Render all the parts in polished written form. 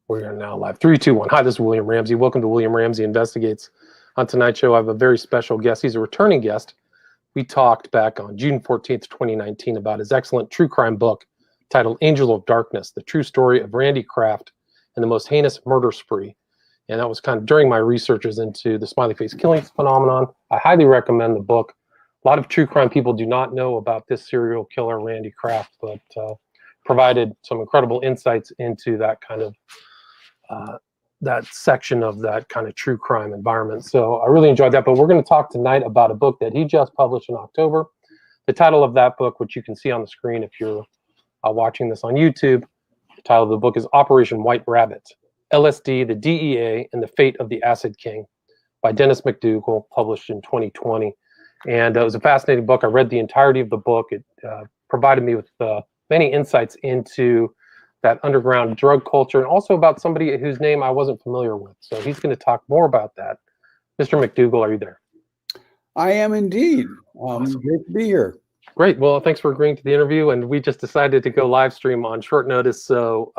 We are now live. 3, 2, 1. Hi, this is William Ramsey. Welcome to William Ramsey Investigates. On tonight's show, I have a very special guest. He's a returning guest. We talked back on June 14th, 2019 about his excellent true crime book titled Angel of Darkness, the true story of Randy Kraft and the most heinous murder spree. And that was kind of during my researches into the smiley face killings phenomenon. I highly recommend the book. A lot of true crime people do not know about this serial killer, Randy Kraft, but provided some incredible insights into that kind of that section of that kind of true crime environment. So I really enjoyed that. But we're going to talk tonight about a book that he just published in October. The title of that book, which you can see on the screen if you're watching this on YouTube, the title of the book is Operation White Rabbit, LSD, the DEA, and the Fate of the Acid King by Dennis McDougal, published in 2020. And it was a fascinating book. I read the entirety of the book. It provided me with many insights into that underground drug culture, and also about somebody whose name I wasn't familiar with. So he's going to talk more about that. Mr. McDougal, are you there? I am indeed. Awesome. Great to be here. Great. Well, thanks for agreeing to the interview. And we just decided to go live stream on short notice. So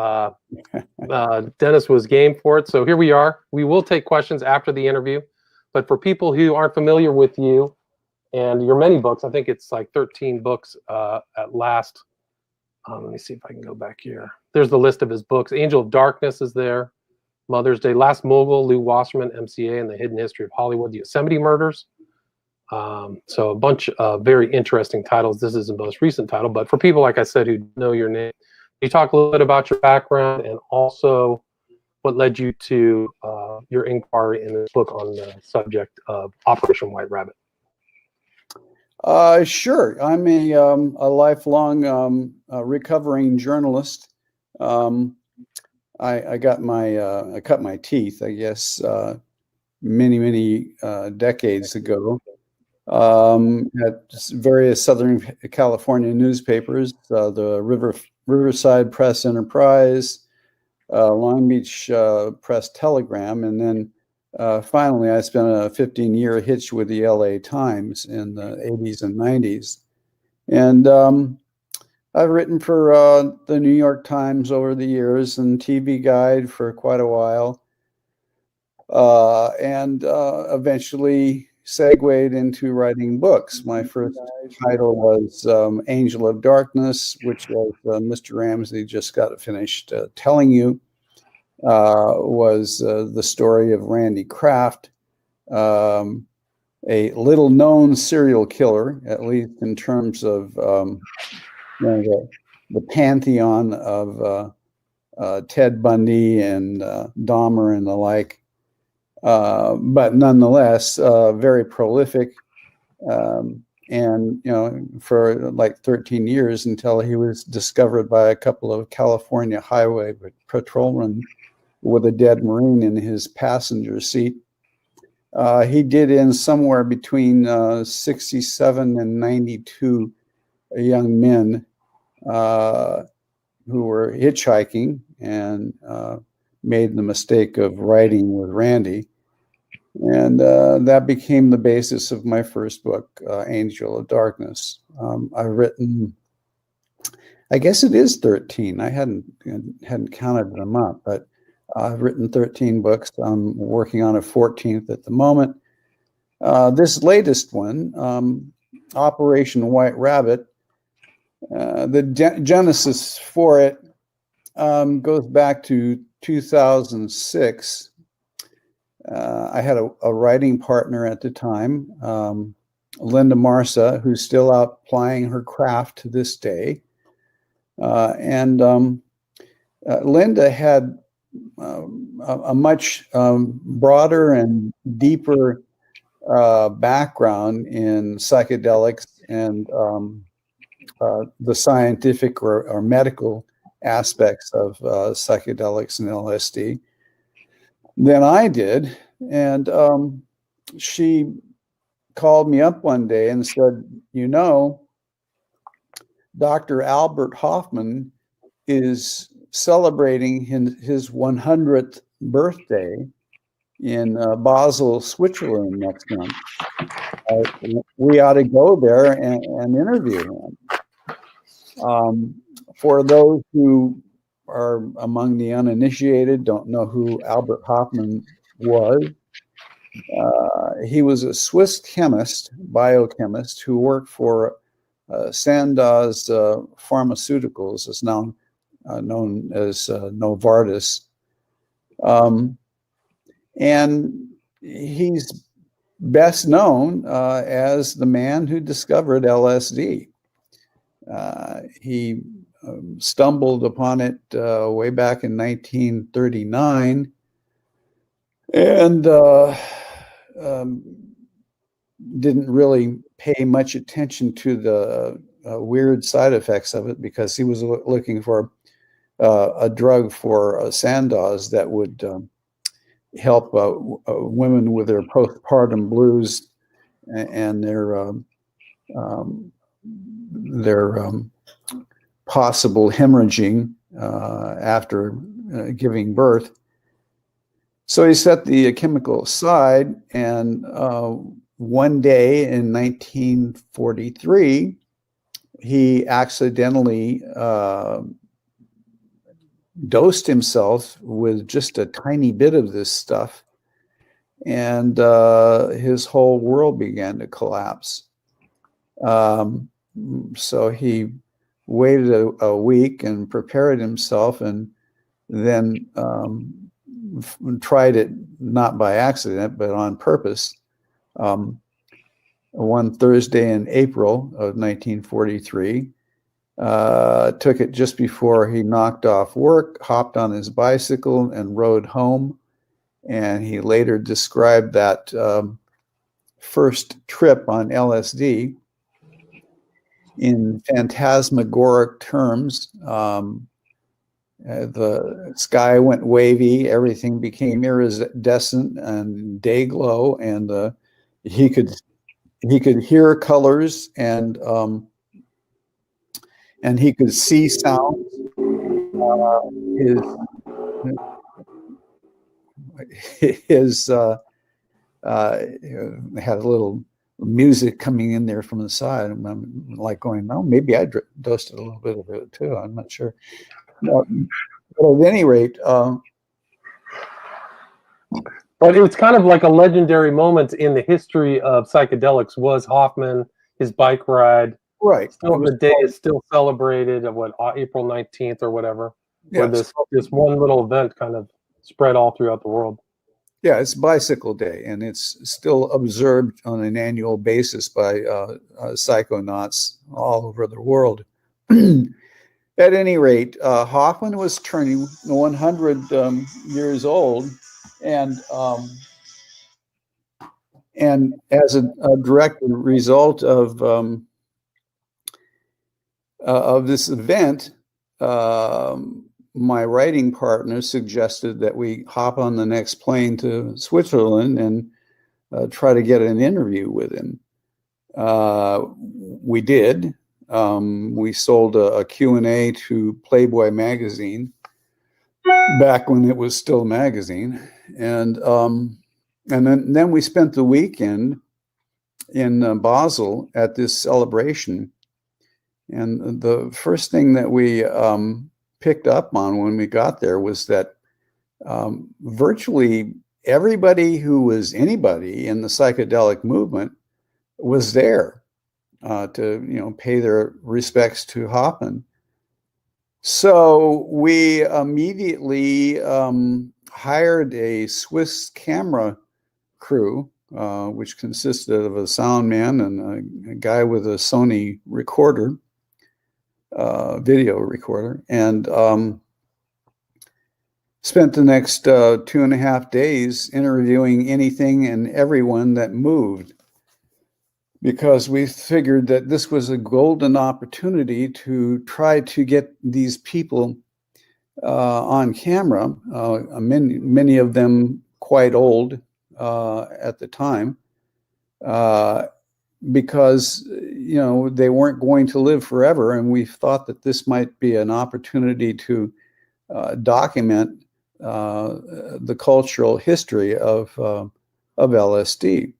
Dennis was game for it. So here we are. We will take questions after the interview. But for people who aren't familiar with you and your many books, I think it's like 13 books at last. Let me see if I can go back here. There's the list of his books. Angel of Darkness is there. Mother's Day, Last Mogul, Lou Wasserman, MCA, and the Hidden History of Hollywood, the Yosemite Murders. So a bunch of very interesting titles. This is the most recent title. But for people, like I said, who know your name, you talk a little bit about your background and also what led you to your inquiry in this book on the subject of Operation White Rabbit. Sure. I'm a lifelong recovering journalist. I got I cut my teeth, I guess, many decades ago at various Southern California newspapers, the Riverside Press Enterprise, Long Beach Press Telegram, and then finally, I spent a 15-year hitch with the LA Times in the 80s and 90s. And I've written for the New York Times over the years and TV Guide for quite a while. And eventually segued into writing books. My first title was Angel of Darkness, which was Mr. Ramsey just got finished telling you. Was the story of Randy Kraft, a little-known serial killer, at least in terms of the pantheon of Ted Bundy and Dahmer and the like, but nonetheless very prolific, and for like 13 years until he was discovered by a couple of California highway patrolmen with a dead Marine in his passenger seat. He did in somewhere between 67 and 92 young men who were hitchhiking and made the mistake of riding with Randy. And that became the basis of my first book, Angel of Darkness. I've written, I guess it is 13. I hadn't counted them up, but I've written 13 books. I'm working on a 14th at the moment. This latest one, Operation White Rabbit, the genesis for it goes back to 2006. I had a writing partner at the time, Linda Marsa, who's still out plying her craft to this day. And Linda had a much broader and deeper background in psychedelics and the scientific or medical aspects of psychedelics and LSD than I did. And she called me up one day and said, Dr. Albert Hoffman is celebrating his 100th birthday in Basel, Switzerland next month. We ought to go there and interview him. For those who are among the uninitiated, don't know who Albert Hofmann was. He was a Swiss chemist, biochemist, who worked for Sandoz Pharmaceuticals, is now known as Novartis. And he's best known as the man who discovered LSD. He stumbled upon it way back in 1939 and didn't really pay much attention to the weird side effects of it, because he was looking for a drug for Sandoz that would help women with their postpartum blues and their possible hemorrhaging after giving birth. So he set the chemical aside, and one day in 1943, he accidentally dosed himself with just a tiny bit of this stuff, and his whole world began to collapse. So he waited a week and prepared himself, and then tried it not by accident, but on purpose. One Thursday in April of 1943, took it just before he knocked off work, hopped on his bicycle and rode home. And he later described that first trip on LSD in phantasmagoric terms. The sky went wavy, everything became iridescent and day glow, and he could hear colors, and he could see sounds. His had a little music coming in there from the side. I'm like going, no, maybe I dosed it a little bit of it too. I'm not sure. But at any rate, but it's kind of like a legendary moment in the history of psychedelics was Hoffman, his bike ride. Right. Still, the day is still celebrated of April 19th or whatever, where Yes. this one little event kind of spread all throughout the world. Yeah, it's Bicycle Day, and it's still observed on an annual basis by psychonauts all over the world. At any rate, Hoffman was turning 100 years old, and as a direct result of this event, my writing partner suggested that we hop on the next plane to Switzerland and try to get an interview with him. We did. We sold a Q&A to Playboy magazine back when it was still a magazine, and then we spent the weekend in Basel at this celebration. And the first thing that we picked up on when we got there was that virtually everybody who was anybody in the psychedelic movement was there to pay their respects to Hoffman. So we immediately hired a Swiss camera crew, which consisted of a sound man and a guy with a Sony recorder, video recorder, and spent the next 2.5 days interviewing anything and everyone that moved, because we figured that this was a golden opportunity to try to get these people on camera, many of them quite old at the time, because they weren't going to live forever, and we thought that this might be an opportunity to document the cultural history of LSD.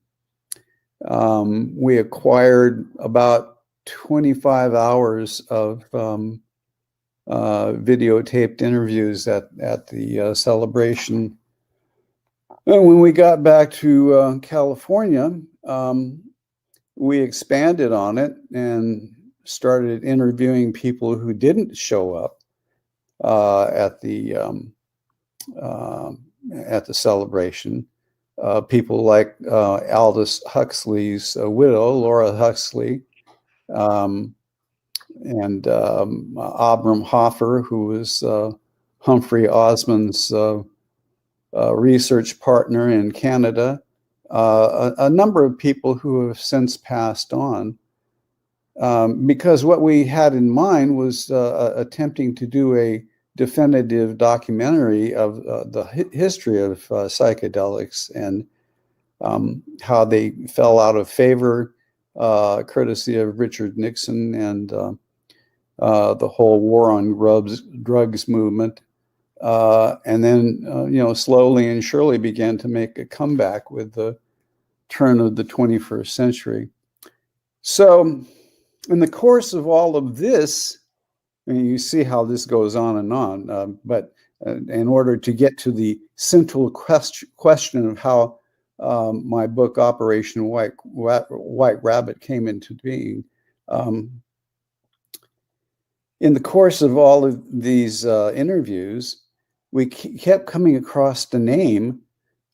We acquired about 25 hours of videotaped interviews at the celebration. And when we got back to California, we expanded on it and started interviewing people who didn't show up at the celebration. People like Aldous Huxley's widow, Laura Huxley, and Abram Hoffer, who was Humphrey Osmond's research partner in Canada, a number of people who have since passed on, because what we had in mind was attempting to do a definitive documentary of the history of psychedelics and how they fell out of favor, courtesy of Richard Nixon and the whole war on drugs movement. And then, slowly and surely began to make a comeback with the turn of the 21st century. So in the course of all of this, and you see how this goes on and on, but in order to get to the central question of how my book, Operation White Rabbit, came into being, in the course of all of these interviews, we kept coming across the name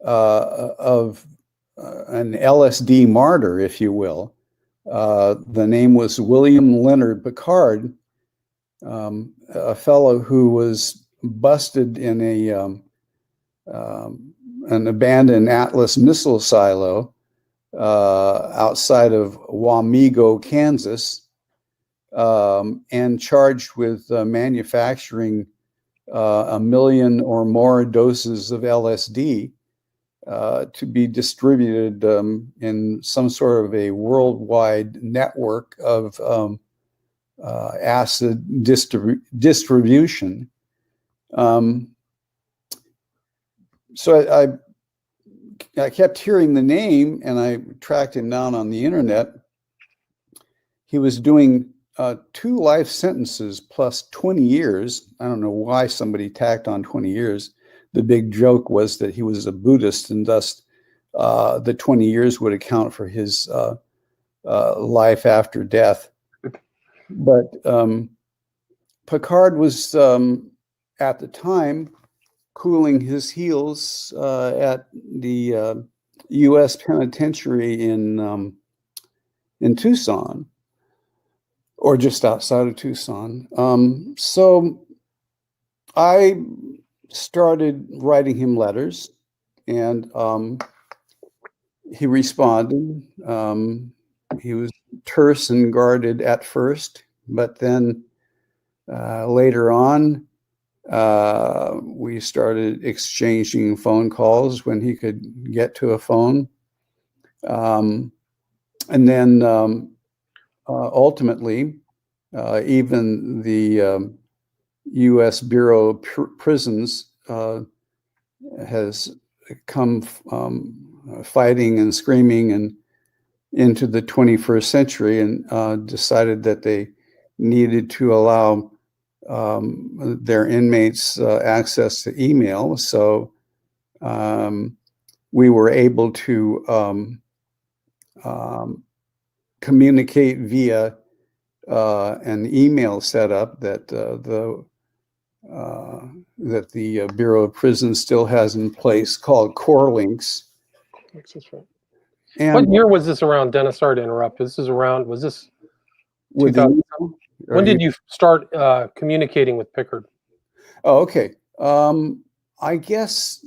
of an LSD martyr, if you will. The name was William Leonard Picard, a fellow who was busted in an abandoned Atlas missile silo outside of Wamego, Kansas, and charged with manufacturing 1 million or more doses of LSD to be distributed in some sort of a worldwide network of acid distribution. So I kept hearing the name, and I tracked him down on the internet. He was doing 2 life sentences plus 20 years. I don't know why somebody tacked on 20 years. The big joke was that he was a Buddhist, and thus the 20 years would account for his life after death. But Picard was, at the time, cooling his heels at the U.S. penitentiary in Tucson, or just outside of Tucson. So I started writing him letters, and he responded. He was terse and guarded at first, but then later on, we started exchanging phone calls when he could get to a phone. And then ultimately, even the U.S. Bureau of Prisons has come fighting and screaming and into the 21st century, and decided that they needed to allow their inmates access to email. So we were able to communicate via an email setup that the Bureau of Prisons still has in place, called Core Links. That's right. And what year was this around, Dennis? Sorry to interrupt. Was this 2000? When did you start communicating with Pickard? Oh, okay. I guess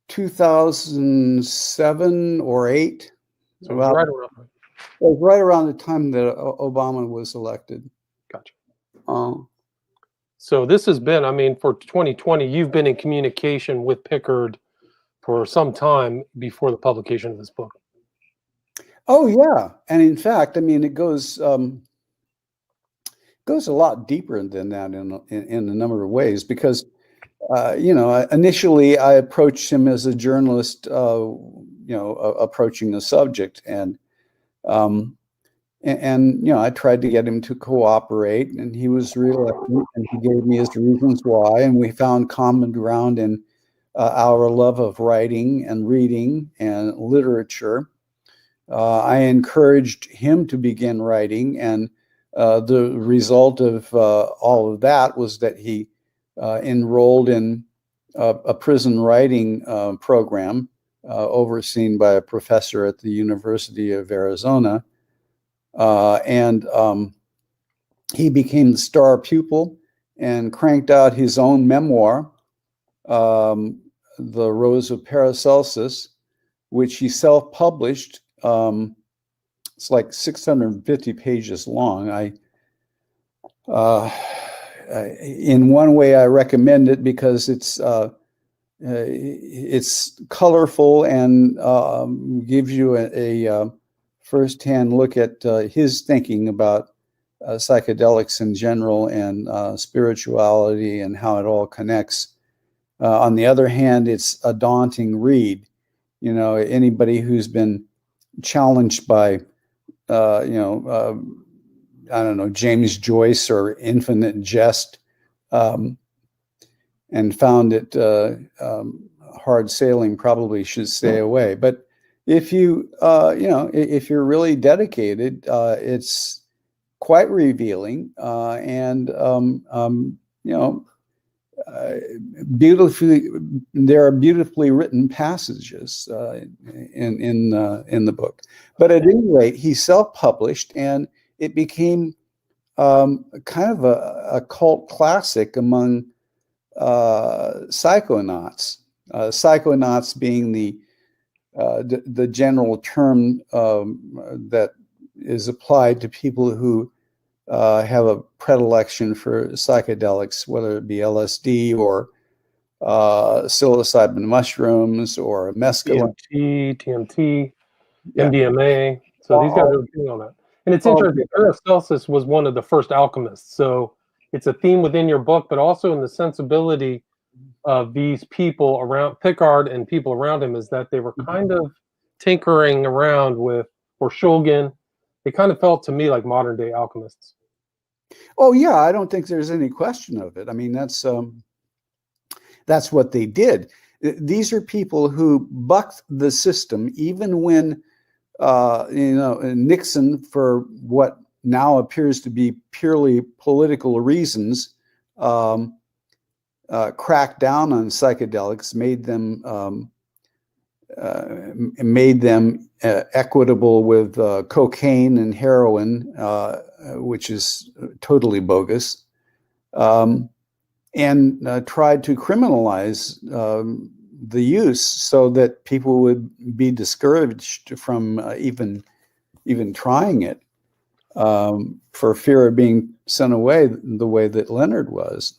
2007 or 8. So right around. It was right around the time that Obama was elected. Gotcha. So this has been, for 2020, you've been in communication with Pickard for some time before the publication of this book. Oh yeah, and in fact, it goes a lot deeper than that in a number of ways, because initially I approached him as a journalist, approaching the subject, and and you know, I tried to get him to cooperate, and he was reluctant, and he gave me his reasons why, and we found common ground in our love of writing and reading and literature. I encouraged him to begin writing, and the result of all of that was that he enrolled in a prison writing program overseen by a professor at the University of Arizona. And he became the star pupil and cranked out his own memoir, The Rose of Paracelsus, which he self-published. It's like 650 pages long. In one way, I recommend it because it's colorful and gives you a firsthand look at his thinking about psychedelics in general and spirituality and how it all connects. On the other hand, it's a daunting read. You know, anybody who's been challenged by, I don't know, James Joyce or Infinite Jest, and found it hard sailing, probably should stay away. But if you, if you're really dedicated, it's quite revealing, and beautifully, there are beautifully written passages in the book. But at any rate, he self-published, and it became kind of a cult classic among psychonauts. Psychonauts being the general term that is applied to people who have a predilection for psychedelics, whether it be LSD or psilocybin mushrooms or mescaline. TMT, Yeah. MDMA. So these guys are doing all that. And it's interesting, Paracelsus was one of the first alchemists. So it's a theme within your book, but also in the sensibility of these people around Picard and people around him, is that they were kind of tinkering around with, or Shulgin. They kind of felt to me like modern day alchemists. Oh yeah, I don't think there's any question of it. I mean, that's what they did. These are people who bucked the system, even when Nixon, for what now appears to be purely political reasons, cracked down on psychedelics, made them equitable with cocaine and heroin, which is totally bogus, and tried to criminalize the use so that people would be discouraged from even trying it, for fear of being sent away the way that Leonard was.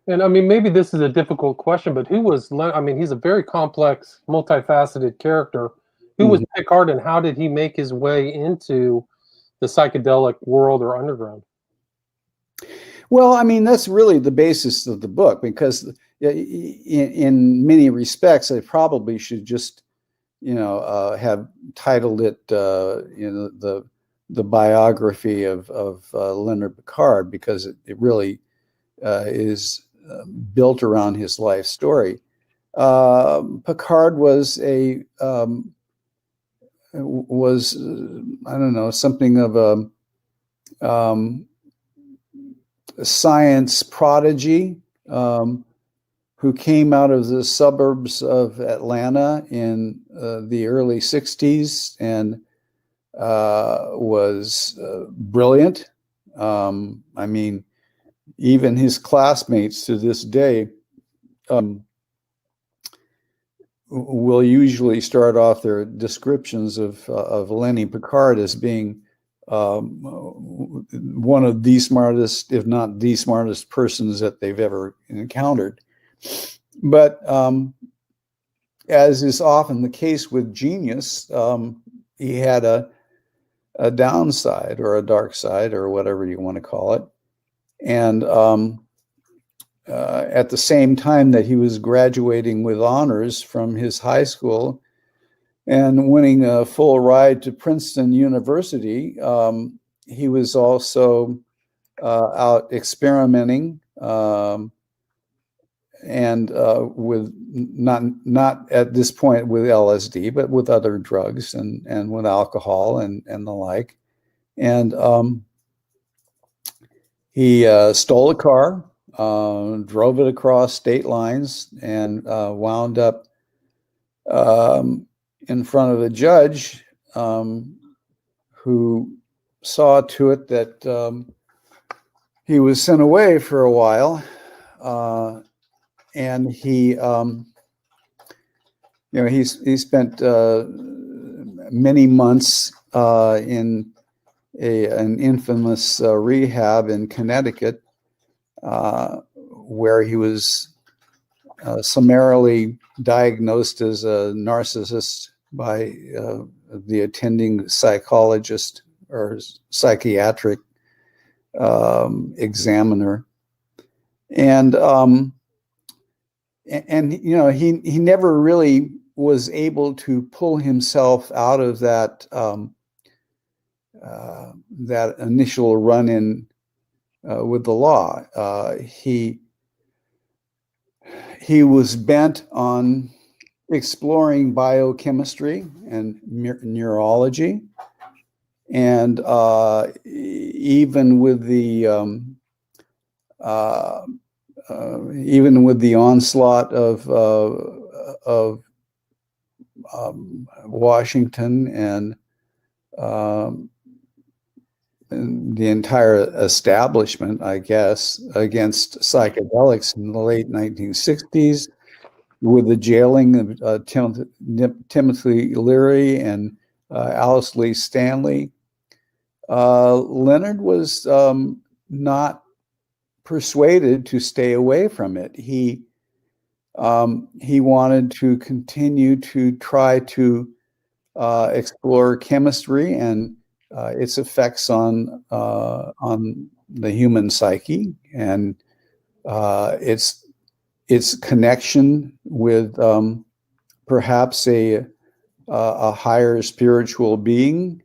And I mean, maybe this is a difficult question, but who was I mean, he's a very complex, multifaceted character. Who was Picard, and how did he make his way into the psychedelic world or underground? Well, I mean, that's really the basis of the book, because in many respects, I probably should just, have titled it, the biography of Leonard Picard, because it really is built around his life story. Picard was I don't know, something of a science prodigy who came out of the suburbs of Atlanta in the early 60s and was brilliant. I mean, even his classmates to this day will usually start off their descriptions of Lenny Picard as being one of the smartest, if not the smartest persons that they've ever encountered. But as is often the case with genius, he had a downside, or a dark side, or whatever you want to call it. And at the same time that he was graduating with honors from his high school, and winning a full ride to Princeton University. He was also out experimenting, and with not at this point with LSD, but with other drugs and with alcohol and the like. And he stole a car, drove it across state lines, and wound up in front of a judge who saw to it that he was sent away for a while. And he spent many months in an infamous rehab in Connecticut, where he was summarily diagnosed as a narcissist by the attending psychologist or psychiatric examiner. And he never really was able to pull himself out of that that initial run-in with the law. He was bent on exploring biochemistry and neurology, and even with the onslaught of Washington and the entire establishment, I guess, against psychedelics in the late 1960s, with the jailing of Timothy Leary and Alice Lee Stanley, Leonard was not persuaded to stay away from it. He wanted to continue to try to explore chemistry and its effects on the human psyche and its connection with perhaps a higher spiritual being.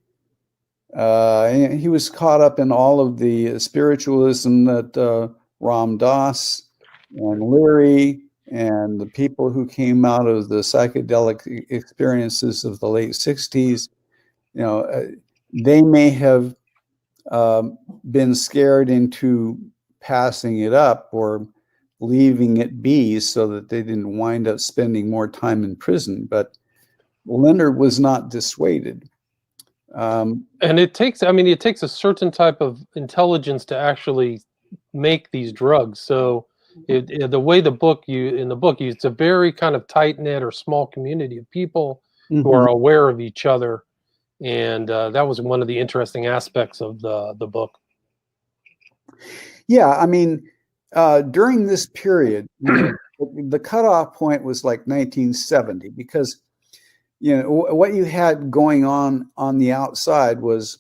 He was caught up in all of the spiritualism that Ram Dass and Leary and the people who came out of the psychedelic experiences of the late 60s. They may have been scared into passing it up or leaving it be so that they didn't wind up spending more time in prison. But Leonard was not dissuaded. And it takes a certain type of intelligence to actually make these drugs. So the way it's a very kind of tight knit or small community of people who are aware of each other. And that was one of the interesting aspects of the book. Yeah, I mean, during this period, the cutoff point was like 1970, because what you had going on the outside was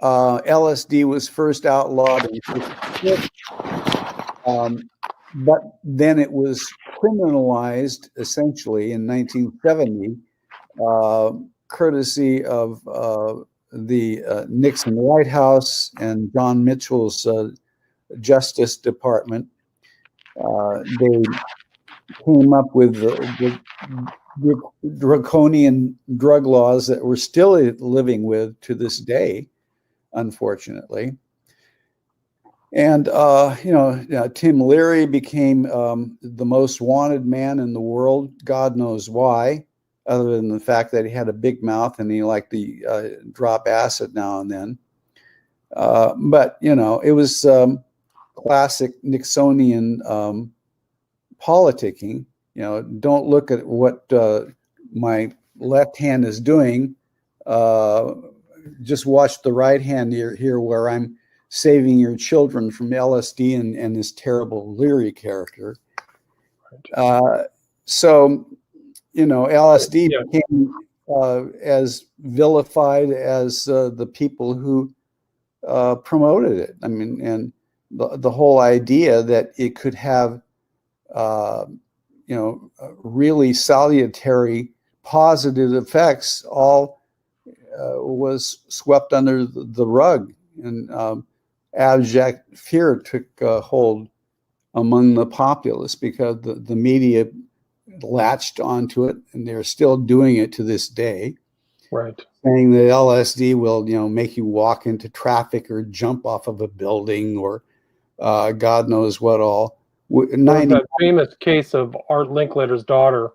LSD was first outlawed in 1956, but then it was criminalized essentially in 1970, courtesy of the Nixon White House and John Mitchell's Justice Department. They came up with the draconian drug laws that we're still living with to this day, unfortunately. And Tim Leary became the most wanted man in the world. God knows why, other than the fact that he had a big mouth and he liked to drop acid now and then. But it was classic Nixonian politicking. Don't look at what my left hand is doing. Just watch the right hand here where I'm saving your children from LSD and this terrible Leary character. So, LSD became as vilified as the people who promoted it. I mean, and the whole idea that it could have really salutary positive effects all was swept under the rug, and abject fear took hold among the populace because the media latched onto it, and they're still doing it to this day. Right. Saying that LSD will, make you walk into traffic or jump off of a building or God knows what all. There's that famous case of Art Linkletter's daughter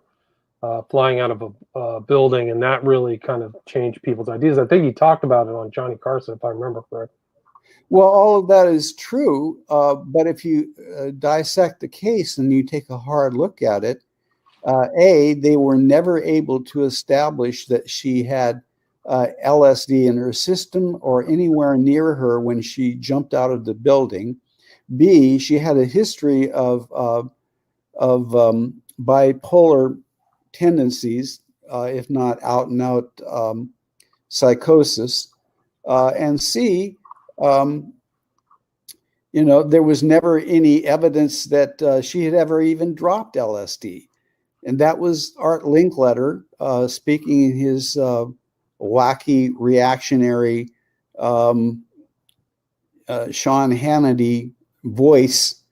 flying out of a building, and that really kind of changed people's ideas. I think he talked about it on Johnny Carson, if I remember correctly. Well, all of that is true, but if you dissect the case and you take a hard look at it, they were never able to establish that she had LSD in her system or anywhere near her when she jumped out of the building. B, she had a history of bipolar tendencies, if not out and out psychosis, and C, there was never any evidence that she had ever even dropped LSD. And that was Art Linkletter speaking in his wacky, reactionary, Sean Hannity voice,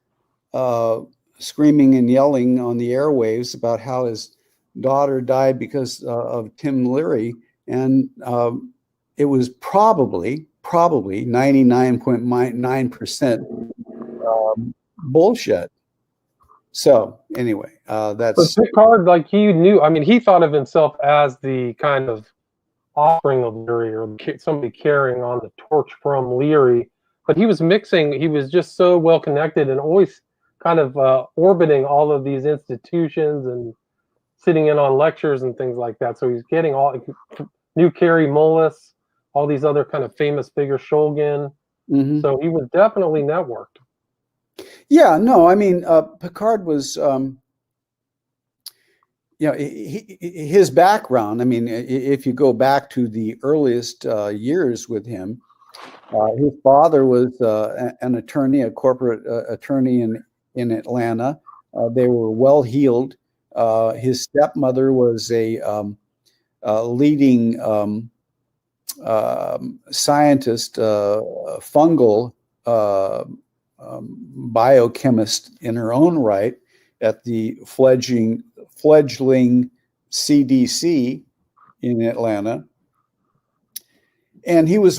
screaming and yelling on the airwaves about how his daughter died because of Tim Leary. And it was probably 99.9% bullshit. So anyway, that's. But Picard, like, he knew. I mean, he thought of himself as the kind of offspring of Leary, or somebody carrying on the torch from Leary. But he was mixing. He was just so well connected and always kind of orbiting all of these institutions and sitting in on lectures and things like that. So he's getting all new Carrie Mullis, all these other kind of famous figures, Shulgin. Mm-hmm. So he was definitely networked. Yeah, no, I mean, Picard was, his background. I mean, if you go back to the earliest years with him, his father was an attorney, a corporate attorney in Atlanta. They were well heeled. His stepmother was a leading scientist, fungal biochemist in her own right at the fledgling CDC in Atlanta. And he was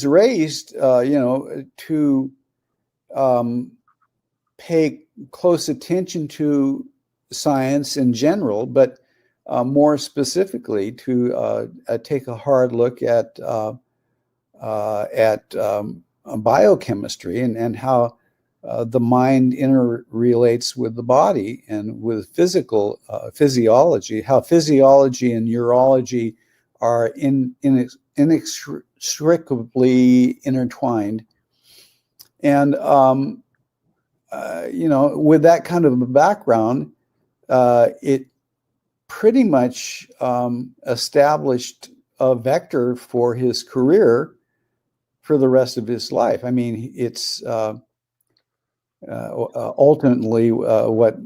raised, to pay close attention to science in general, but more specifically to take a hard look at biochemistry and how the mind interrelates with the body and with physiology, how physiology and neurology are inextricably intertwined. And, with that kind of a background, it pretty much established a vector for his career for the rest of his life. I mean, it's ultimately what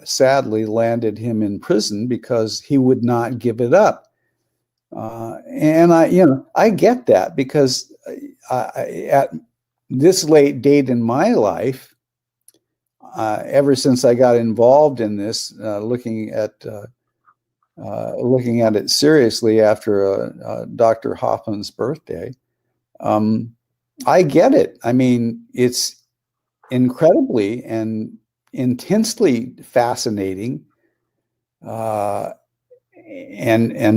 sadly landed him in prison because he would not give it up. And I get that because at this late date in my life, ever since I got involved in this, looking at it seriously after Dr. Hoffman's birthday, I get it. I mean, it's incredibly and intensely fascinating, and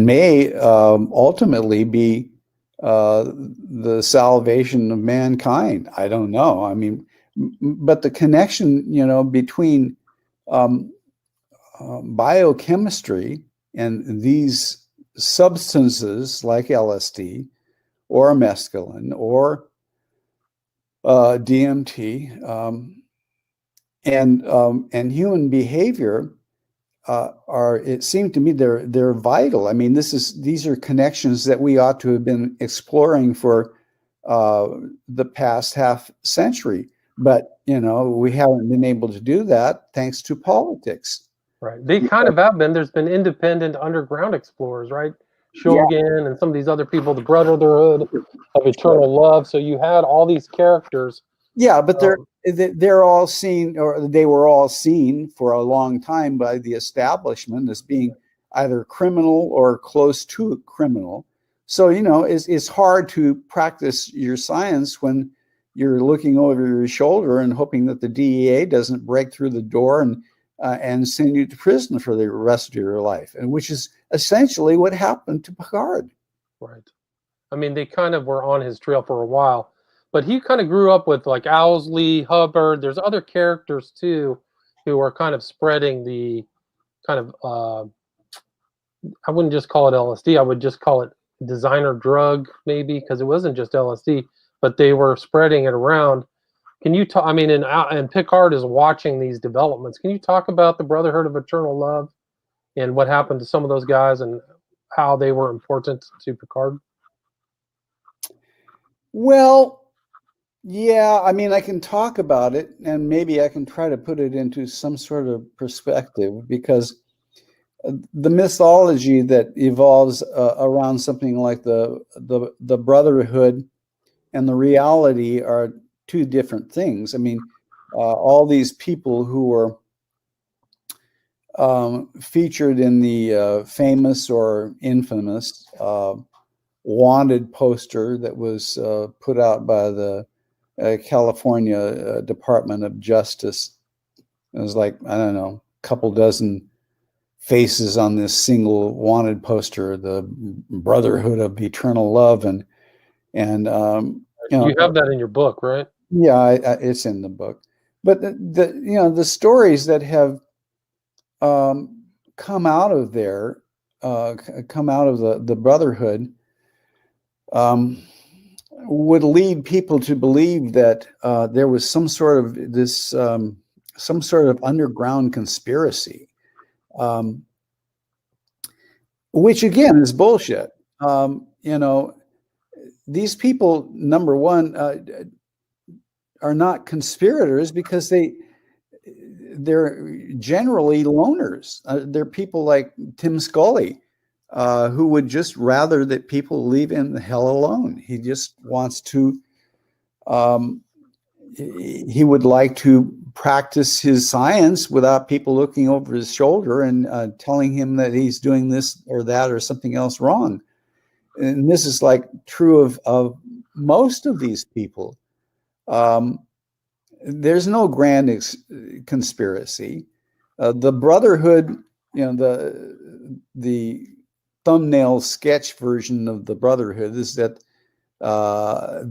may ultimately be the salvation of mankind. I don't know. I mean, but the connection, between biochemistry and these substances like LSD or mescaline or DMT and human behavior are, it seemed to me, they're vital. I mean, these are connections that we ought to have been exploring for the past half century, but we haven't been able to do that thanks to politics. Right. They kind of have been. There's been independent underground explorers, right? Yeah, Shogun and some of these other people, the Brotherhood of Eternal Love. So you had all these characters. yeah, but Um, they're all seen, or they were all seen for a long time by the establishment as being either criminal or close to criminal. So, it's hard to practice your science when you're looking over your shoulder and hoping that the DEA doesn't break through the door and send you to prison for the rest of your life, and which is essentially what happened to Picard. right. I mean, they kind of were on his trail for a while, but he kind of grew up with like Owsley, Hubbard. There's other characters too who are kind of spreading the kind of I wouldn't just call it LSD. I would just call it designer drug, maybe, because it wasn't just LSD, but they were spreading it around. Can you talk? I mean, and Picard is watching these developments. Can you talk about the Brotherhood of Eternal Love and what happened to some of those guys and how they were important to Picard? Well, yeah, I mean, I can talk about it, and maybe I can try to put it into some sort of perspective, because the mythology that evolves around something like the Brotherhood and the reality are two different things. I mean, all these people who were featured in the famous or infamous wanted poster that was put out by the California Department of Justice. It was like, I don't know, a couple dozen faces on this single wanted poster, the Brotherhood of Eternal Love, and You have that in your book, right? yeah, it's in the book. But the stories that have come out of there, come out of the Brotherhood, would lead people to believe that there was some sort of underground conspiracy, which again is bullshit. These people, number one, are not conspirators because they're generally loners. They're people like Tim Scully, who would just rather that people leave him the hell alone. He just wants to, he would like to practice his science without people looking over his shoulder and telling him that he's doing this or that or something else wrong. And this is like true of most of these people. There's no grand conspiracy. The Brotherhood, the thumbnail sketch version of the Brotherhood is that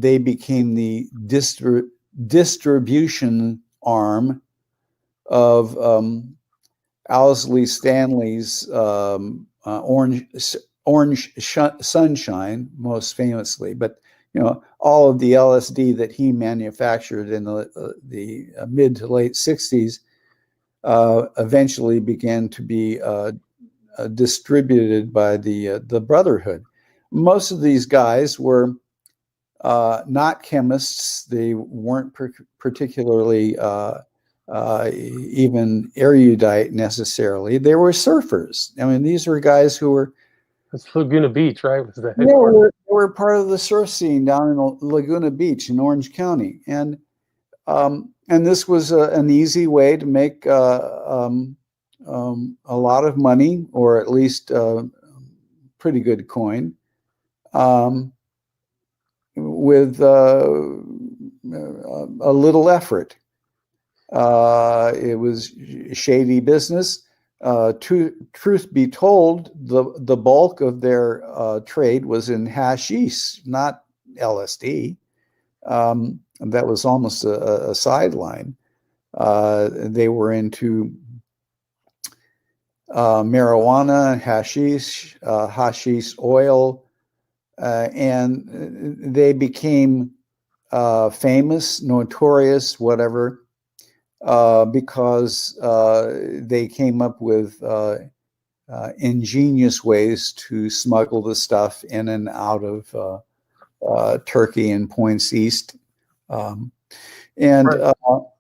they became the distribution arm of Owsley Stanley's Orange Sunshine, most famously, but all of the LSD that he manufactured in the mid to late 60s eventually began to be distributed by the Brotherhood. Most of these guys were not chemists. They weren't particularly even erudite necessarily. They were surfers. I mean, these were guys who were. It's Laguna Beach, right? Was the they were part of the surf scene down in Laguna Beach in Orange County, and this was an easy way to make a lot of money, or at least pretty good coin, with a little effort. It was shady business. Truth be told, the bulk of their trade was in hashish, not LSD. That was almost a sideline. They were into marijuana, hashish, hashish oil, and they became famous, notorious, whatever, because they came up with ingenious ways to smuggle the stuff in and out of Turkey and points east. And Right.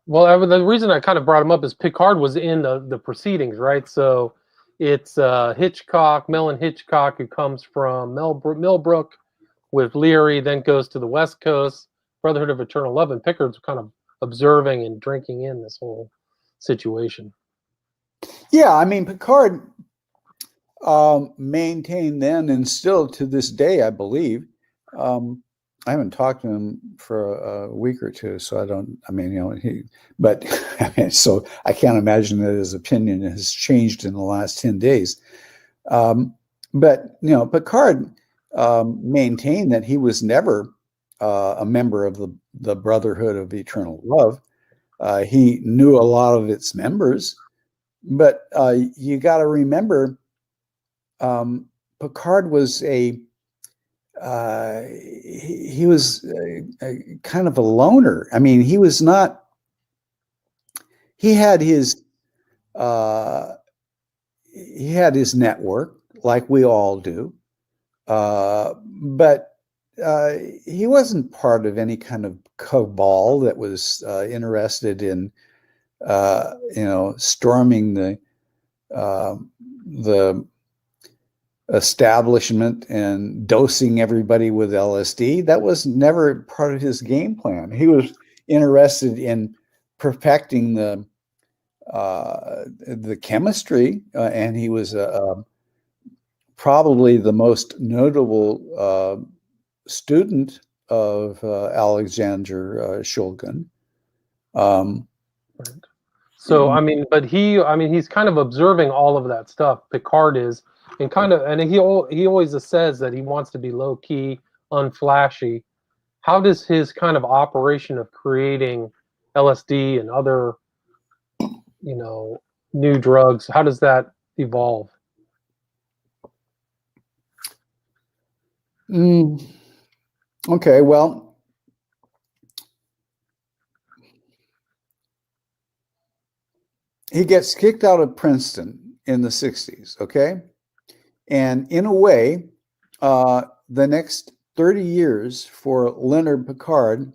Well, the reason I kind of brought him up is Picard was in the proceedings, right? So it's Hitchcock, Mellon Hitchcock, who comes from Millbrook with Leary, then goes to the West Coast, Brotherhood of Eternal Love, and Pickard's kind of observing and drinking in this whole situation. yeah, I mean, Picard maintained then and still to this day, I believe. I haven't talked to him for a week or two, so I don't. I mean, but so I can't imagine that his opinion has changed in the last 10 days. But Picard maintained that he was never a member of the Brotherhood of Eternal Love. He knew a lot of its members, but you got to remember, Picard was he was kind of a loner. I mean, he was not. He had his network like we all do, but he wasn't part of any kind of cabal that was interested in storming the establishment and dosing everybody with LSD. That was never part of his game plan. He was interested in perfecting the chemistry, and he was probably the most notable student of Alexander Shulgin. Right. So I mean, but he's kind of observing all of that stuff. Picard is, and he always says that he wants to be low key, unflashy. How does his kind of operation of creating LSD and other, new drugs, how does that evolve? Okay, well, he gets kicked out of Princeton in the 60s, okay? And in a way, the next 30 years for Leonard Picard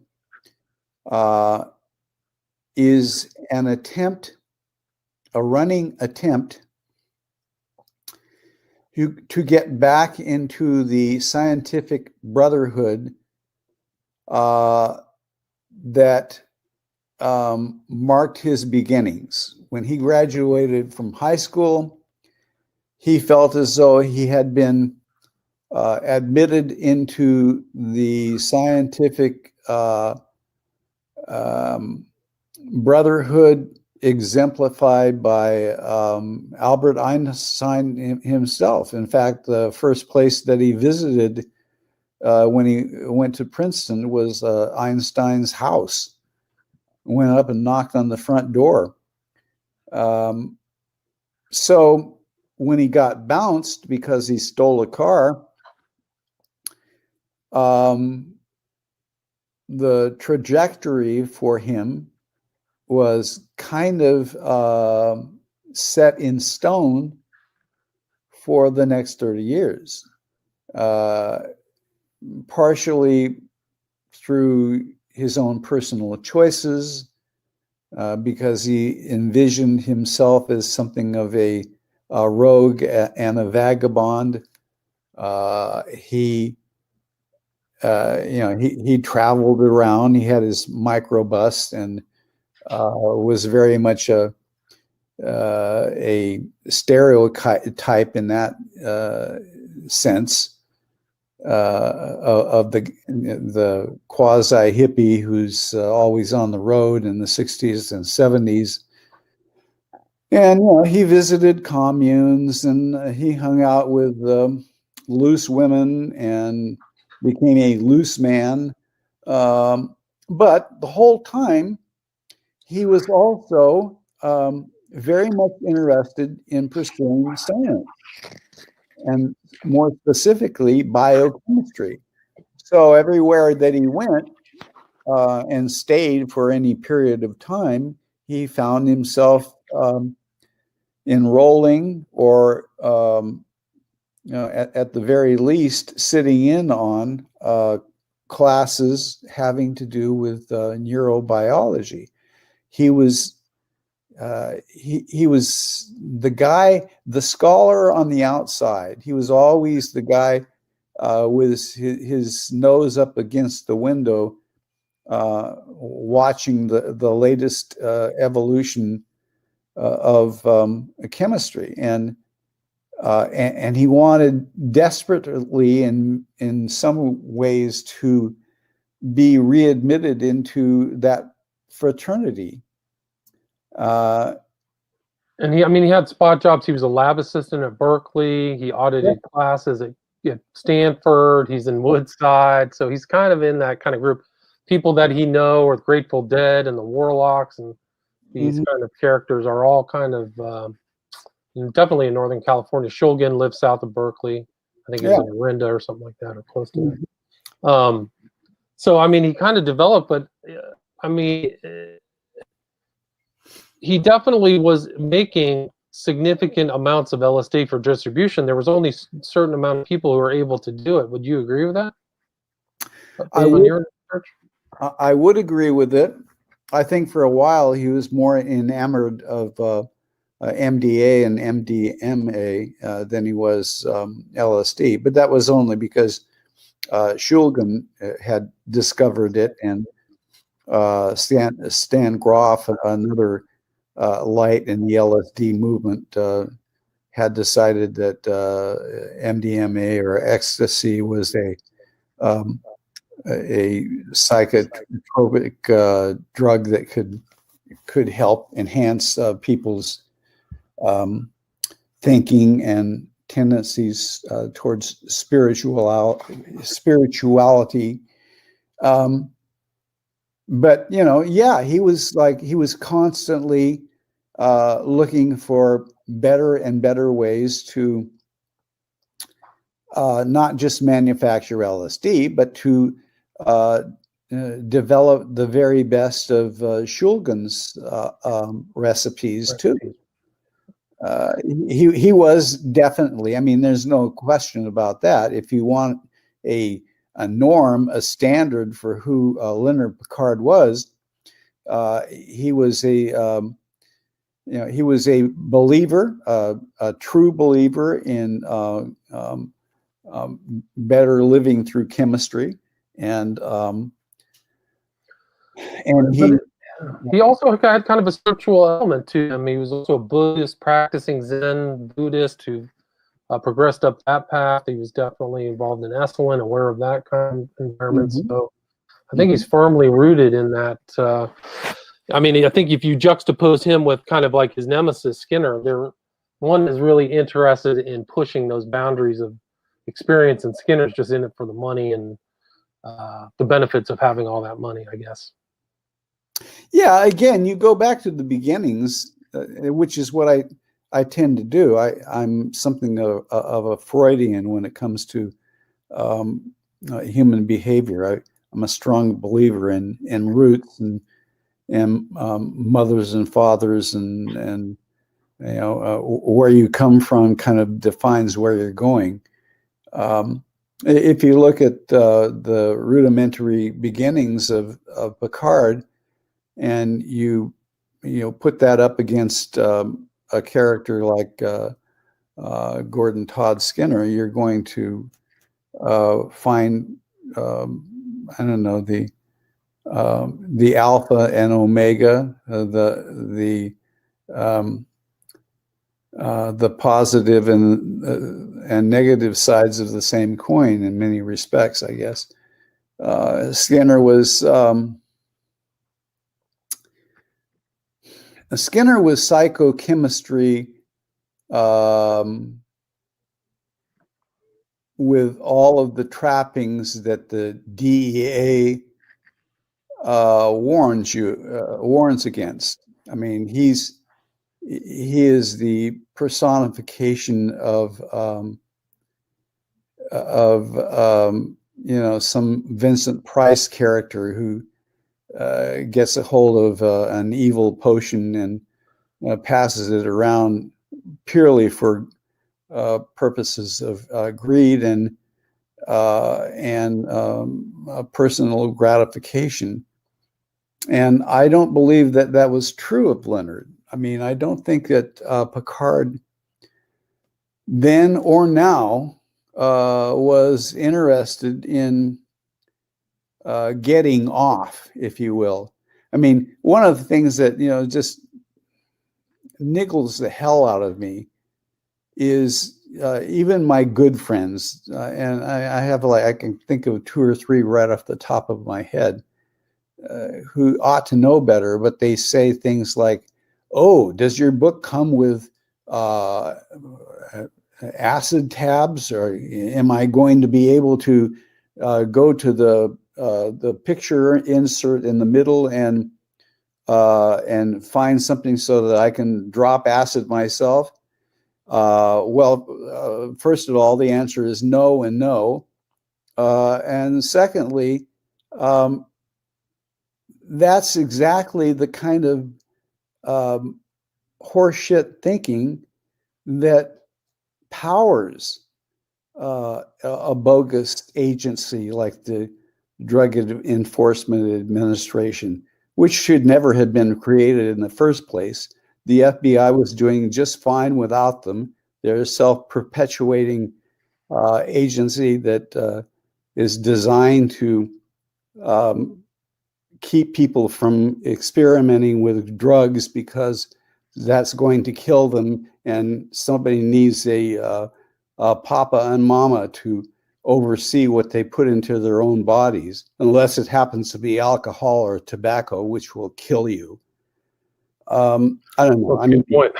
is a running attempt to get back into the scientific brotherhood that marked his beginnings. When he graduated from high school, he felt as though he had been admitted into the scientific brotherhood exemplified by Albert Einstein himself. In fact, the first place that he visited when he went to Princeton was Einstein's house. Went up and knocked on the front door. So when he got bounced because he stole a car, the trajectory for him was kind of set in stone for the next 30 years, partially through his own personal choices, because he envisioned himself as something of a rogue and a vagabond. He traveled around. He had his microbus and was very much a stereotype in that sense of the quasi hippie who's always on the road in the 60s and 70s. And he visited communes and he hung out with loose women and became a loose man. But the whole time, he was also very much interested in pursuing science, and more specifically, biochemistry. So everywhere that he went and stayed for any period of time, he found himself enrolling or, at the very least, sitting in on classes having to do with neurobiology. He was he was the guy, the scholar on the outside. He was always the guy with his nose up against the window, watching the latest evolution of chemistry, and he wanted desperately, in some ways, to be readmitted into that fraternity. And he had spot jobs. He was a lab assistant at Berkeley. He audited classes at Stanford. He's in Woodside. So he's kind of in that kind of group. People that he know are the Grateful Dead and the Warlocks, and these kind of characters are all kind of definitely in Northern California. Shulgin lives south of Berkeley. I think he's in Orinda or something like that, or close to that. So, he kind of developed, but he definitely was making significant amounts of LSD for distribution. There was only a certain amount of people who were able to do it. Would you agree with that? I would agree with it. I think for a while he was more enamored of MDA and MDMA than he was LSD, but that was only because Shulgin had discovered it, and Stan Groff, another light in the LSD movement, had decided that MDMA or ecstasy was a psychotropic drug that could help enhance people's thinking and tendencies towards spirituality. But he was constantly looking for better and better ways to not just manufacture LSD, but to develop the very best of Shulgin's recipes too. He was definitely, there's no question about that. If you want a norm, a standard for who Leonard Picard was, he was a believer, a true believer in better living through chemistry, and he also had kind of a spiritual element to him. He was also a Buddhist, practicing Zen Buddhist who progressed up that path. He was definitely involved in Esalen, aware of that kind of environment. So I think he's firmly rooted in that. I think if you juxtapose him with kind of like his nemesis Skinner, one is really interested in pushing those boundaries of experience, and Skinner's just in it for the money and the benefits of having all that money, I guess. Yeah, again, you go back to the beginnings, which is what I tend to do. I'm something of a Freudian when it comes to human behavior. I'm a strong believer in roots and mothers and fathers, and where you come from kind of defines where you're going. If you look at the rudimentary beginnings of Picard, and you put that up against a character like Gordon Todd Skinner, you're going to find the alpha and omega, the positive and negative sides of the same coin in many respects, I guess. Skinner was psychochemistry with all of the trappings that the DEA warns against. He is the personification of some Vincent Price character who gets a hold of an evil potion and passes it around purely for purposes of greed and and a personal gratification. And I don't believe that that was true of Leonard. I mean, I don't think that Picard then or now was interested in getting off, if you will. I mean, one of the things that, just niggles the hell out of me is even my good friends, and I have I can think of 2 or 3 right off the top of my head, who ought to know better, but they say things like, "Oh, does your book come with acid tabs, or am I going to be able to go to the picture insert in the middle and find something so that I can drop acid myself?" First of all, the answer is no and no. And secondly, that's exactly the kind of horseshit thinking that powers a bogus agency like the Drug Enforcement Administration, which should never have been created in the first place. The FBI was doing just fine without them. They're a self-perpetuating agency that is designed to keep people from experimenting with drugs because that's going to kill them, and somebody needs a papa and mama to oversee what they put into their own bodies, unless it happens to be alcohol or tobacco, which will kill you. I don't know. That's a good point.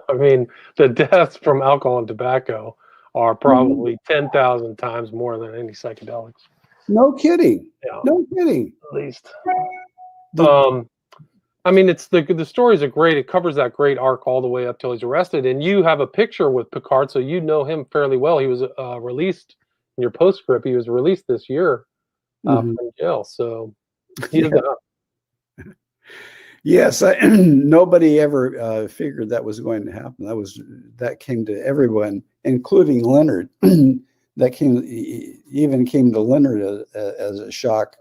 I mean, the deaths from alcohol and tobacco are probably 10,000 times more than any psychedelics. No kidding. Yeah. No kidding. At least. I mean, it's the stories are great. It covers that great arc all the way up till he's arrested. And you have a picture with Picard, so you know him fairly well. He was released in your postscript. He was released this year from jail. So he is Yes, nobody ever figured that was going to happen. That came to everyone, including Leonard. That even came to Leonard as a shock.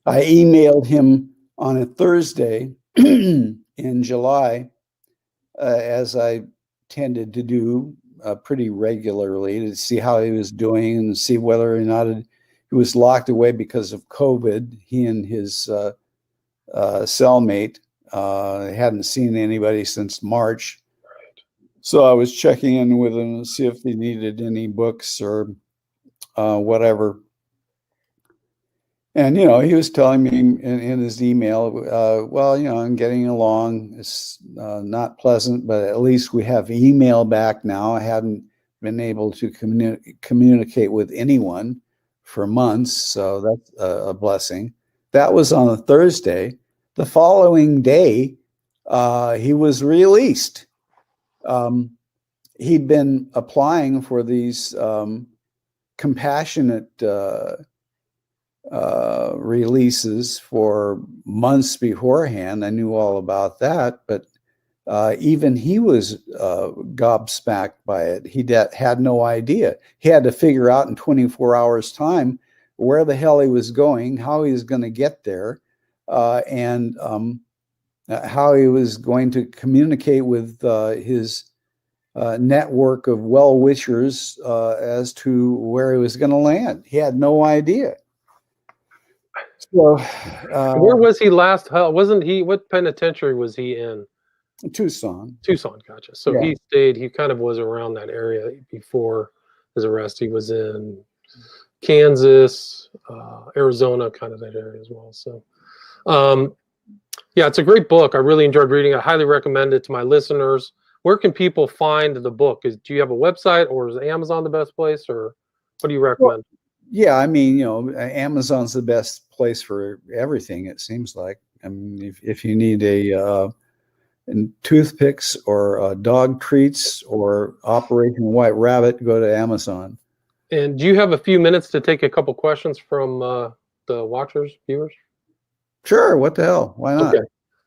I emailed him on a Thursday in July, as I tended to do pretty regularly, to see how he was doing and see whether or not he was locked away because of COVID. He and his cellmate hadn't seen anybody since March. So I was checking in with him to see if he needed any books or whatever. And, he was telling me in his email, I'm getting along. It's not pleasant, but at least we have email back now. I hadn't been able to communicate with anyone for months, so that's a blessing. That was on a Thursday. The following day, he was released. He'd been applying for these compassionate releases for months beforehand. I knew all about that, but even he was gobsmacked by it. He had no idea. He had to figure out in 24 hours time where the hell he was going, how he was going to get there, and how he was going to communicate with his network of well-wishers as to where he was going to land. He had no idea. So, where was he last? Wasn't he? What penitentiary was he in? Tucson. Tucson, gotcha. So Yeah. he kind of was around that area before his arrest. He was in Kansas, Arizona, kind of that area as well. So, yeah, it's a great book. I really enjoyed reading it. I highly recommend it to my listeners. Where can people find the book? Do you have a website, or is Amazon the best place, or what do you recommend? Well, yeah, I mean, Amazon's the best place for everything, it seems like. I mean, if you need toothpicks or dog treats or Operation White Rabbit, go to Amazon. And do you have a few minutes to take a couple questions from the watchers, viewers? Sure, what the hell? Why not? Okay.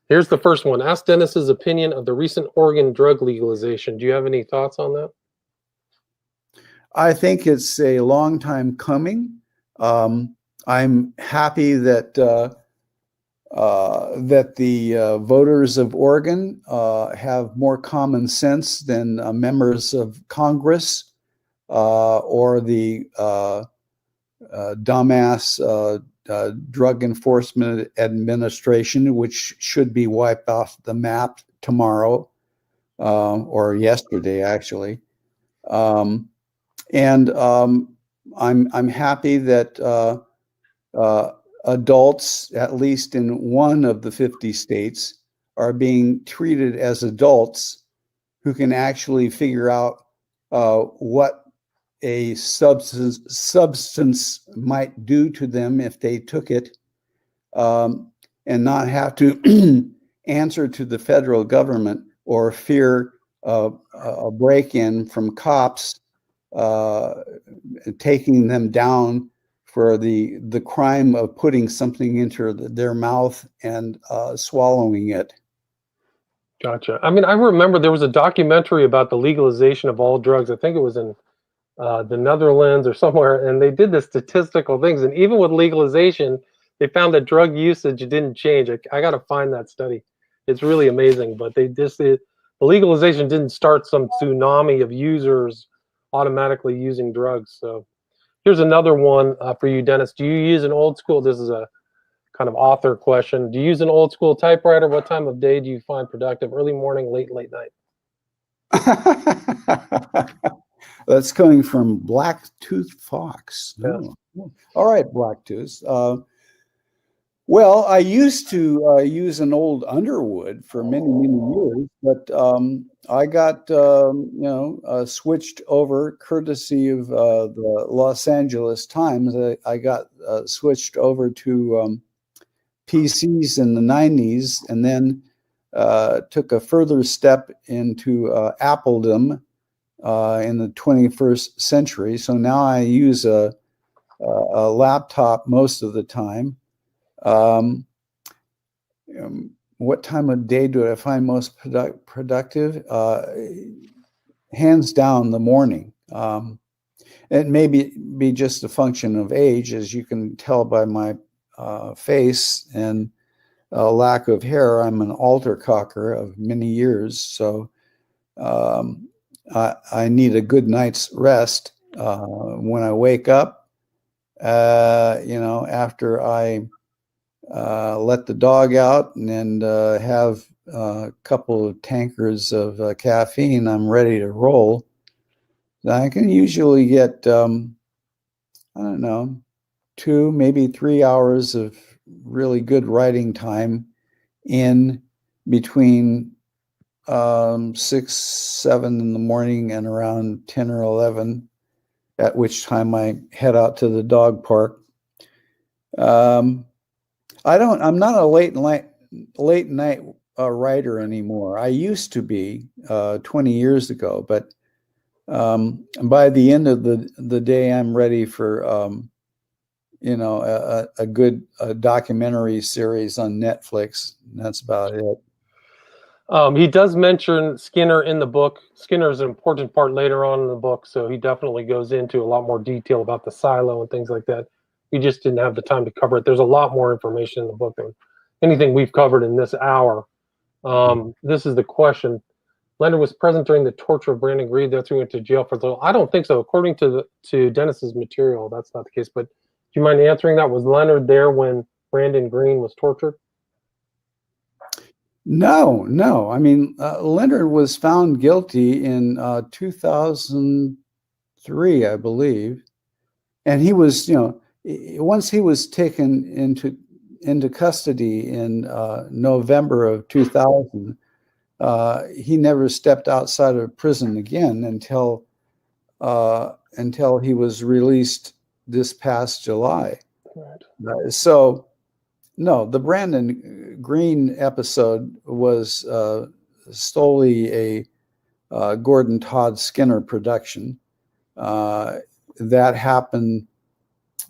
Here's the first one. Ask Dennis's opinion of the recent Oregon drug legalization. Do you have any thoughts on that? I think it's a long time coming. I'm happy that that the voters of Oregon have more common sense than members of Congress or the dumbass Drug Enforcement Administration, which should be wiped off the map tomorrow or yesterday, actually. I'm happy that adults, at least in one of the 50 states, are being treated as adults who can actually figure out what a substance might do to them if they took it, and not have to answer to the federal government or fear a break-in from cops taking them down for the crime of putting something into their mouth and swallowing it. Gotcha. I mean, I remember there was a documentary about the legalization of all drugs. I think it was in the Netherlands or somewhere, and they did the statistical things. And even with legalization, they found that drug usage didn't change. I got to find that study. It's really amazing. But the legalization didn't start some tsunami of users automatically using drugs. So here's another one for you, Dennis. Do you use an old school? This is a kind of author question. Do you use an old school typewriter? What time of day do you find productive? Early morning, late night? That's coming from Blacktooth Fox. Yes. Oh. All right, Blacktooth. Well, I used to use an old Underwood for many years, but I got switched over courtesy of the Los Angeles Times. I got switched over to PCs in the 90s, and then took a further step into Appledom in the 21st century. So now I use a laptop most of the time. What time of day do I find most productive? Hands down, the morning. It may be just a function of age, as you can tell by my face and lack of hair. I'm an aldercocker of many years, so I need a good night's rest when I wake up. After I let the dog out and have a couple of tankers of caffeine, I'm ready to roll. I can usually get, 2, maybe 3 hours of really good writing time in between 6, 7 in the morning and around 10 or 11, at which time I head out to the dog park. I'm not a late night writer anymore. I used to be 20 years ago, but by the end of the day, I'm ready for a good documentary series on Netflix. That's about it. He does mention Skinner in the book. Skinner is an important part later on in the book, so he definitely goes into a lot more detail about the silo and things like that. We just didn't have the time to cover it. There's a lot more information in the book than anything we've covered in this hour. This is the question. Leonard was present during the torture of Brandon Green. That's who went to jail for the. I don't think so. According to Dennis's material, that's not the case. But do you mind answering that? Was Leonard there when Brandon Green was tortured? No. I mean, Leonard was found guilty in 2003, I believe, and he was, once he was taken into custody in November of 2000. He never stepped outside of prison again until he was released this past July. Right. So, no, the Brandon Green episode was solely a Gordon Todd Skinner production. That happened.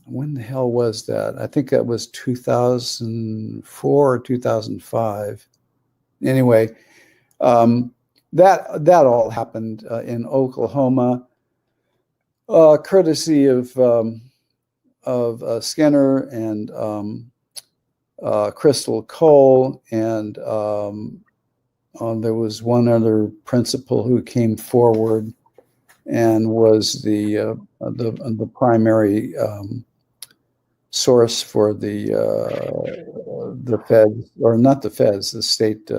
When the hell was that? I think that was 2004 or 2005. Anyway. That all happened in Oklahoma. courtesy of Skinner and Crystal Cole, and there was one other principal who came forward and was the primary source for the feds, or not the feds, the state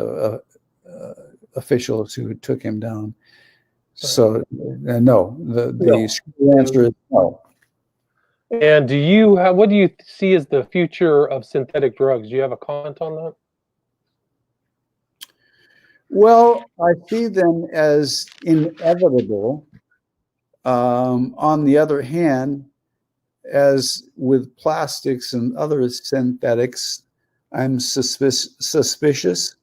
officials who took him down. So no, the answer is no. And what do you see as the future of synthetic drugs? Do you have a comment on that? Well, I see them as inevitable. On the other hand, as with plastics and other synthetics, I'm suspicious.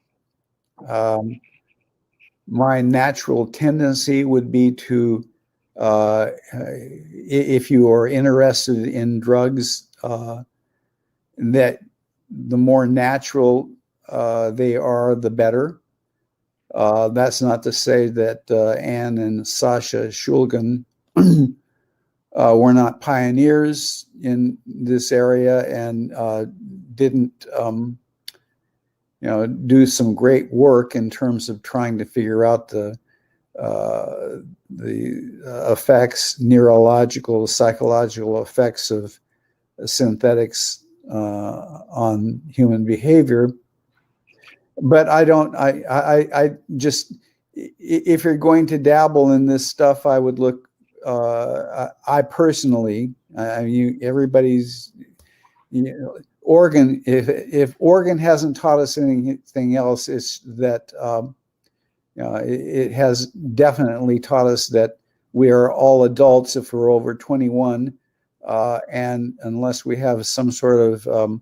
My natural tendency would be to, if you are interested in drugs, that the more natural they are, the better. That's not to say that Anne and Sasha Shulgin were not pioneers in this area and didn't do some great work in terms of trying to figure out the effects, neurological, psychological effects of synthetics on human behavior. But I just, if you're going to dabble in this stuff, I would look, I personally, everybody's, Oregon, if Oregon hasn't taught us anything else, it's that it has definitely taught us that we are all adults if we're over 21, and unless we have some sort of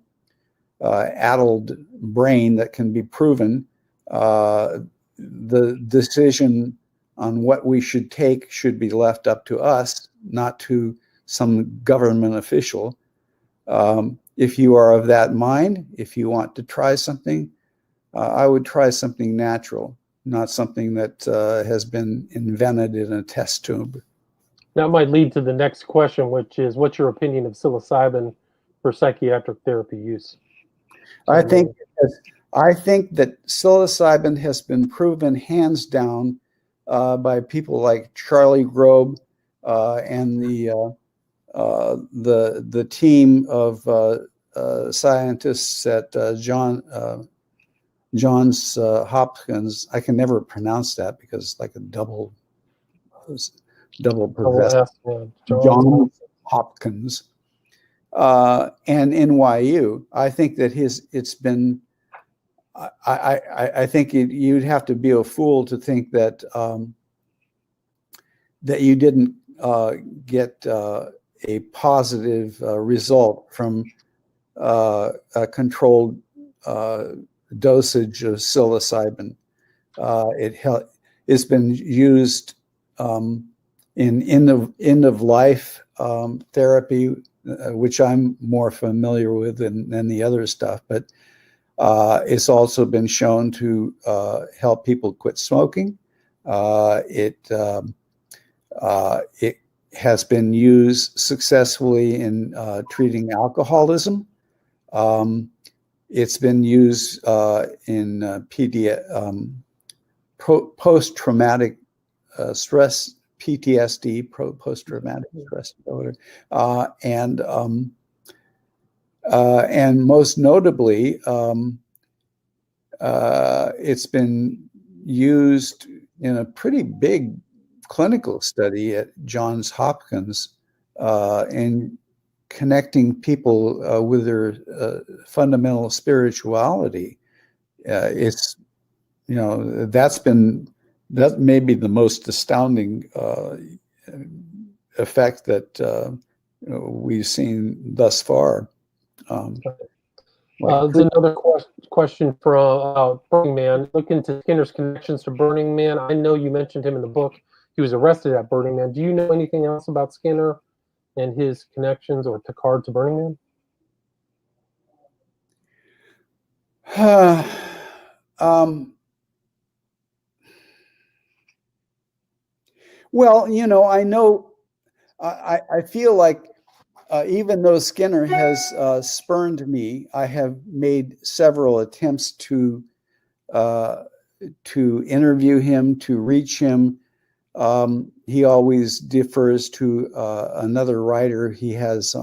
addled brain that can be proven, the decision on what we should take should be left up to us, not to some government official. If you are of that mind, if you want to try something, I would try something natural, not something that has been invented in a test tube. That might lead to the next question, which is, what's your opinion of psilocybin for psychiatric therapy use? I think that psilocybin has been proven hands down by people like Charlie Grobe and the team of scientists at Johns Hopkins. I can never pronounce that because it's like a double possessed. Johns Hopkins. And NYU. I think that it's been. I think you'd have to be a fool to think that that you didn't get a positive result from a controlled dosage of psilocybin. It's been used in end of life therapy, which I'm more familiar with than the other stuff, but it's also been shown to help people quit smoking. It has been used successfully in treating alcoholism. It's been used in post-traumatic stress, PTSD, post-traumatic stress disorder, and most notably, it's been used in a pretty big clinical study at Johns Hopkins in connecting people with their fundamental spirituality. It's, that may be the most astounding effect that we've seen thus far. There's another question from Burning Man. Look into Skinner's connections to Burning Man. I know you mentioned him in the book. He was arrested at Burning Man. Do you know anything else about Skinner and his connections or Picard to Burning Man? Well, I know I feel like even though Skinner has spurned me, I have made several attempts to interview him, to reach him. He always defers to another writer he has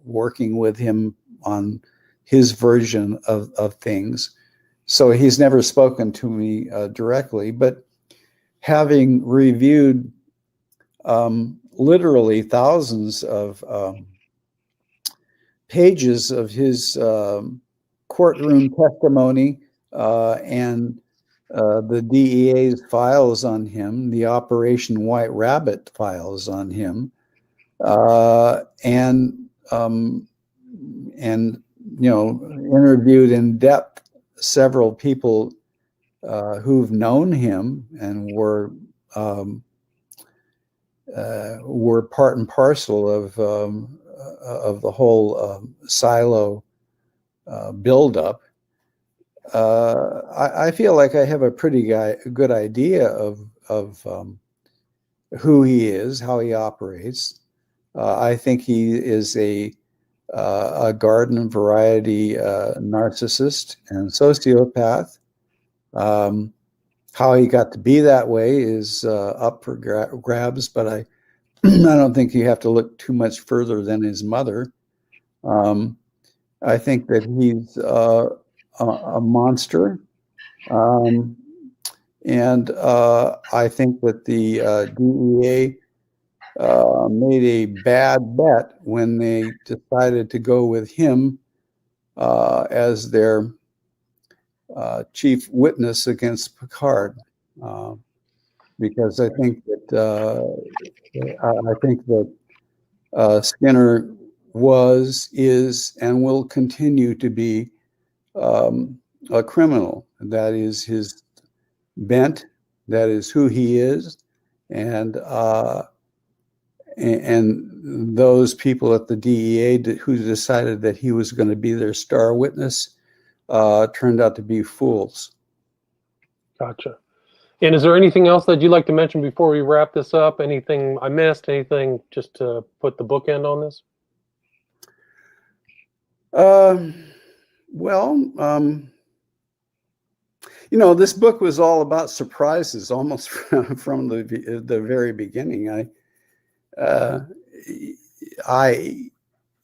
working with him on his version of things. So he's never spoken to me directly, but having reviewed literally thousands of pages of his courtroom testimony and the DEA's files on him, the Operation White Rabbit files on him, and interviewed in depth several people who've known him and were part and parcel of the whole silo buildup. I feel like I have a pretty good idea of who he is, how he operates. I think he is a garden variety narcissist and sociopath. How he got to be that way is up for grabs, but I don't think you have to look too much further than his mother. I think that he's a monster, and I think that the DEA made a bad bet when they decided to go with him as their chief witness against Picard, because I think that Skinner was, is, and will continue to be a criminal. That is his bent. That is who he is, and those people at the DEA who decided that he was going to be their star witness turned out to be fools. Gotcha. And is there anything else that you'd like to mention before we wrap this up? Anything I missed? Anything just to put the bookend on this? This book was all about surprises, almost from the very beginning.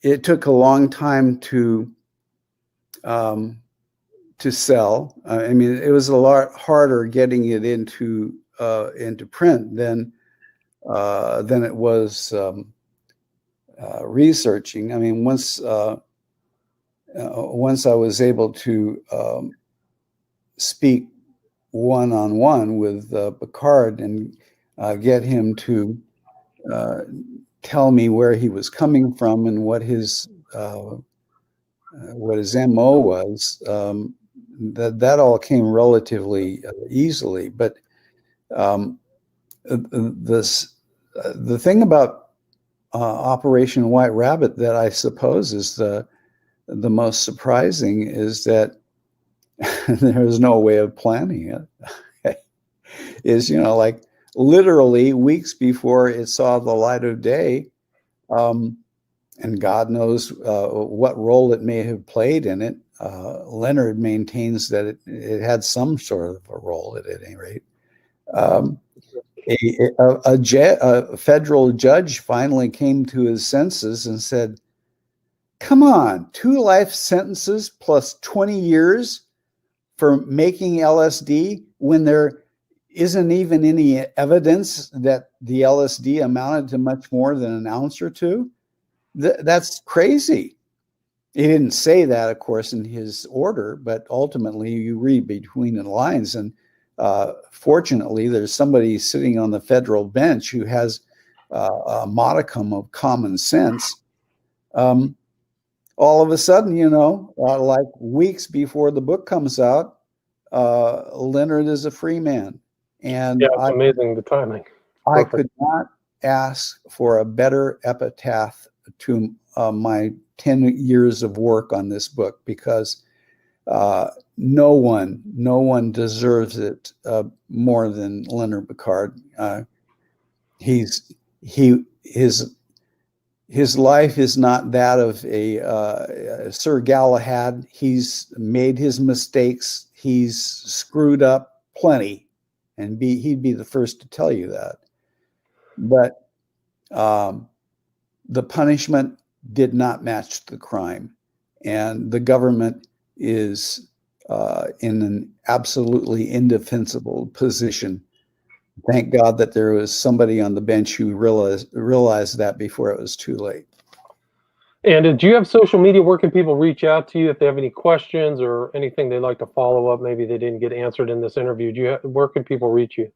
It took a long time to sell. I mean, it was a lot harder getting it into print than it was researching. I mean, once I was able to speak one-on-one with Picard and get him to tell me where he was coming from and what his MO was, that all came relatively easily. But the thing about Operation White Rabbit that I suppose is the most surprising is that there was no way of planning it. Is, like literally weeks before it saw the light of day, and God knows what role it may have played in it. Leonard maintains that it had some sort of a role at any rate. A federal judge finally came to his senses and said, "Come on, 2 life sentences plus 20 years for making LSD when there isn't even any evidence that the LSD amounted to much more than an ounce or two? That's crazy." He didn't say that, of course, in his order, but ultimately you read between the lines. And fortunately, there's somebody sitting on the federal bench who has a modicum of common sense. All of a sudden, like weeks before the book comes out, Leonard is a free man. And yeah, it's amazing, the timing. I could not ask for a better epitaph to my 10 years of work on this book, because no one deserves it more than Leonard Picard. He's his life is not that of a Sir Galahad. He's made his mistakes. He's screwed up plenty, and he'd be the first to tell you that. But the punishment did not match the crime, and the government is in an absolutely indefensible position. Thank God that there was somebody on the bench who realized that before it was too late. And do you have social media? Where can people reach out to you if they have any questions or anything they'd like to follow up? Maybe they didn't get answered in this interview. Where can people reach you?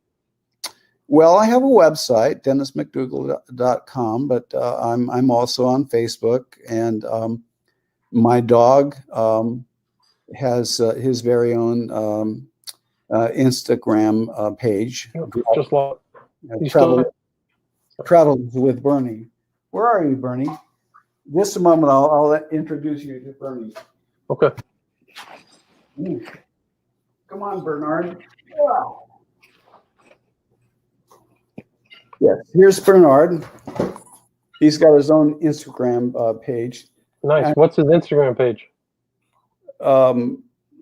Well, I have a website, DennisMcDougal.com, but I'm also on Facebook, and my dog has his very own Instagram page. Just like Travel with Bernie. Where are you, Bernie? Just a moment. I'll introduce you to Bernie. Okay. Come on, Bernard. Wow. Yes, here's Bernard. He's got his own Instagram page. Nice. What's his Instagram page?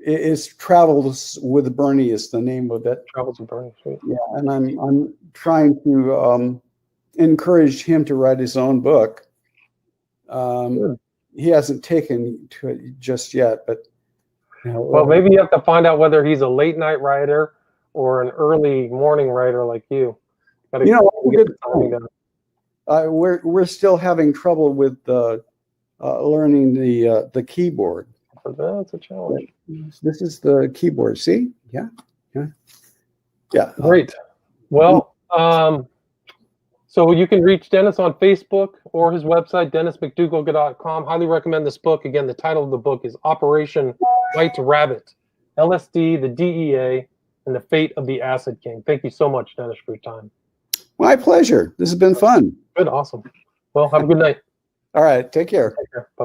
It's Travels with Bernie is the name of it. Travels with Bernie. Sweet. Yeah, and I'm trying to encourage him to write his own book. He hasn't taken to it just yet, but well, maybe you have to find out whether he's a late night writer or an early morning writer like you. We're still having trouble with learning the keyboard. That's a challenge. This is the keyboard. See? Yeah. Great. Well, so you can reach Dennis on Facebook or his website, DennisMcDougal.com. Highly recommend this book. Again, the title of the book is Operation White Rabbit, LSD, the DEA, and the Fate of the Acid King. Thank you so much, Dennis, for your time. My pleasure. This has been fun. Good. Awesome. Well, have a good night. All right. Take care. Take care. Bye.